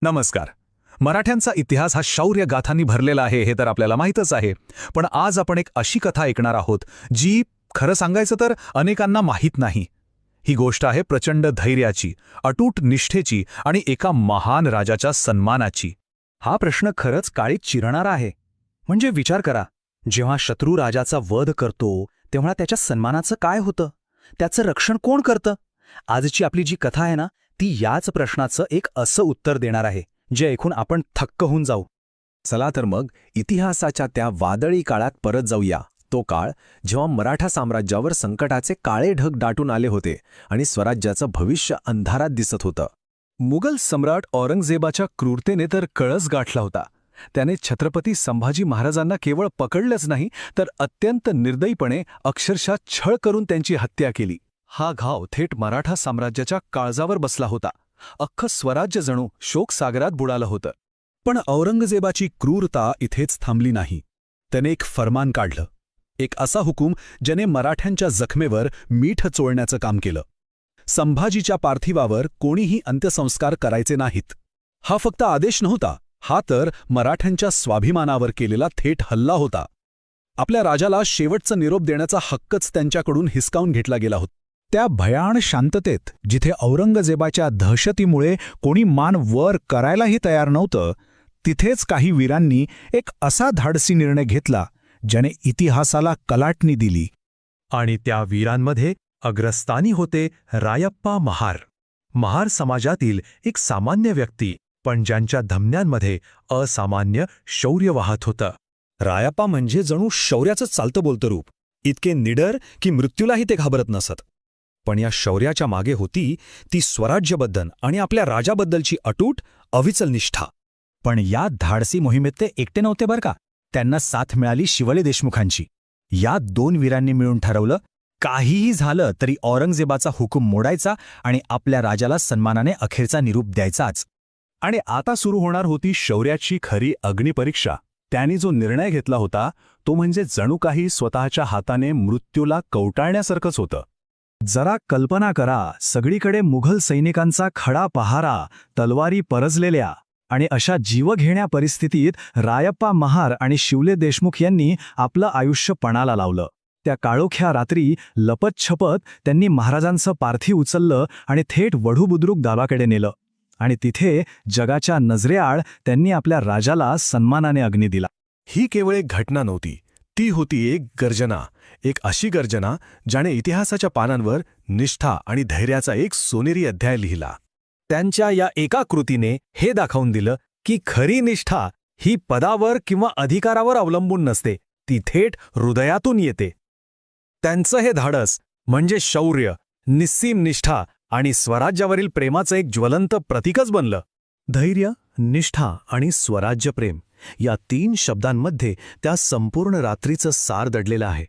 नमस्कार. मराठ्यांचा इतिहास हा शौर्य गाथांनी भरलेला आहे हे तर आपल्याला माहीतच आहे. पण आज आपण एक अशी कथा ऐकणार आहोत जी खरं सांगायचं तर अनेकांना माहीत नाही. ही गोष्ट आहे प्रचंड धैर्याची, अटूट निष्ठेची आणि एका महान राजाच्या सन्मानाची. हा प्रश्न खरंच काळीत चिरणारा आहे. म्हणजे विचार करा, जेव्हा शत्रू राजाचा वध करतो तेव्हा त्याच्या सन्मानाचं काय होतं, त्याचं रक्षण कोण करतं? आजची आपली जी कथा आहे ना, ती याच प्रश्नाचं एक असं उत्तर देणार आहे जे ऐकून आपण थक्क होऊन जाऊ. चला तर मग इतिहासाच्या त्या वादळी काळात परत जाऊया. तो काळ जेव्हा मराठा साम्राज्यावर संकटाचे काळे ढग दाटून आले होते आणि स्वराज्याचं भविष्य अंधारात दिसत होतं. मुघल सम्राट औरंगजेबाच्या क्रूरतेने तर कळस गाठला होता. त्याने छत्रपती संभाजी महाराजांना केवळ पकडलंच नाही तर अत्यंत निर्दयीपणे अक्षरशः छळ करून त्यांची हत्या केली. हा घाव थेट मराठा साम्राज्याच्या काळजावर बसला होता. अख्खं स्वराज्य जणू शोकसागरात बुडालं होतं. पण औरंगजेबाची क्रूरता इथेच थांबली नाही. त्याने एक फरमान काढलं, एक असा हुकूम ज्याने मराठ्यांच्या जखमेवर मीठ चोळण्याचं काम केलं. संभाजीच्या पार्थिवावर कोणीही अंत्यसंस्कार करायचे नाहीत. हा फक्त आदेश नव्हता, हा तर मराठ्यांच्या स्वाभिमानावर केलेला थेट हल्ला होता. आपल्या राजाला शेवटचा निरोप देण्याचा हक्कच त्यांच्याकडून हिसकावून घेतला गेला होता. त्या भयाण शांततेत जिथे औरंगजेबाच्या दहशतीमुळे कोणी मान वर करायलाही तयार नव्हतं, तिथेच काही वीरांनी एक असा धाडसी निर्णय घेतला ज्याने इतिहासाला कलाटणी दिली. आणि त्या वीरांमध्ये अग्रस्थानी होते रायप्पा महार. महार समाजातील एक सामान्य व्यक्ती, पण ज्यांच्या धमन्यांमध्ये असामान्य शौर्य वाहत होतं. रायप्पा म्हणजे जणू शौर्याचं चालतं बोलतं रूप. इतके निडर की मृत्यूलाही ते घाबरत नसत. पण या शौर्याच्या मागे होती ती स्वराज्यबद्दल आणि आपल्या राजाबद्दलची अटूट अविचल निष्ठा. पण या धाडसी मोहिमेत ते एकटे नव्हते बरं का. त्यांना साथ मिळाली शिवले देशमुखांची. या दोन वीरांनी मिळून ठरवलं, काहीही झालं तरी औरंगजेबाचा हुकूम मोडायचा आणि आपल्या राजाला सन्मानाने अखेरचा निरूप द्यायचाच. आणि आता सुरू होणार होती शौर्याची खरी अग्निपरीक्षा. त्यांनी जो निर्णय घेतला होता तो म्हणजे जणू काही स्वतःच्या हाताने मृत्यूला कवटाळण्यासारखंच होतं. जरा कल्पना करा, सगळीकडे मुघल सैनिकांचा खडा पहारा, तलवारी परजलेल्या, आणि अशा जीवघेण्या परिस्थितीत रायप्पा महार आणि शिवले देशमुख यांनी आपलं आयुष्य पणाला लावलं. त्या काळोख्या रात्री लपतछपत त्यांनी महाराजांचं पार्थिव उचललं आणि थेट वढूबुद्रुक गावाकडे नेलं. आणि तिथे जगाच्या नजरेआड त्यांनी आपल्या राजाला सन्मानाने अग्नी दिला. ही केवळ एक घटना नव्हती, ती होती एक गर्जना. एक अशी गर्जना ज्याने इतिहासाच्या पानांवर निष्ठा आणि धैर्याचा एक सोनेरी अध्याय लिहिला. त्यांच्या या एका कृतीने हे दाखवून दिलं की खरी निष्ठा ही पदावर किंवा अधिकारावर अवलंबून नसते, ती थेट हृदयातून येते. त्यांचं हे धाडस म्हणजे शौर्य, निस्सीम निष्ठा आणि स्वराज्यावरील प्रेमाचं एक ज्वलंत प्रतीकच बनलं. धैर्य, निष्ठा आणि स्वराज्यप्रेम या 3 शब्दांमध्ये त्या संपूर्ण रात्रीचं सार दडलेलं आहे.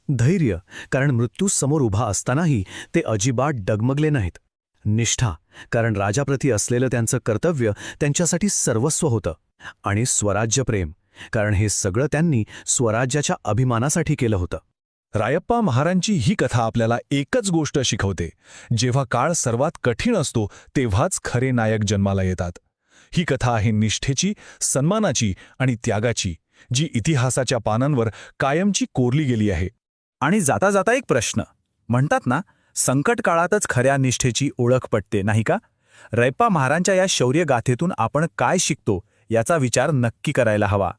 धैर्य, कारण मृत्यू समोर उभा असतानाही ते अजिबात डगमगले नाहीत. निष्ठा, कारण राजाप्रती असलेलं त्यांचं कर्तव्य त्यांच्यासाठी सर्वस्व होतं. आणि स्वराज्यप्रेम, कारण हे सगळं त्यांनी स्वराज्याच्या अभिमानासाठी केलं होतं. रायप्पा महारांची ही कथा आपल्याला एकच गोष्ट शिकवते, जेव्हा काळ सर्वात कठीण असतो तेव्हाच खरे नायक जन्माला येतात. ही कथा आहे निष्ठेची, सन्मानाची आणि त्यागाची, जी इतिहासाच्या पानांवर कायमची कोरली गेली आहे. आणि जाता जाता एक प्रश्न. म्हणतात ना, संकट काळातच खऱ्या निष्ठेची ओळख पटते, नाही का? रायप्पा महारांच्या या शौर्य गाथेतून आपण काय शिकतो याचा विचार नक्की करायला हवा.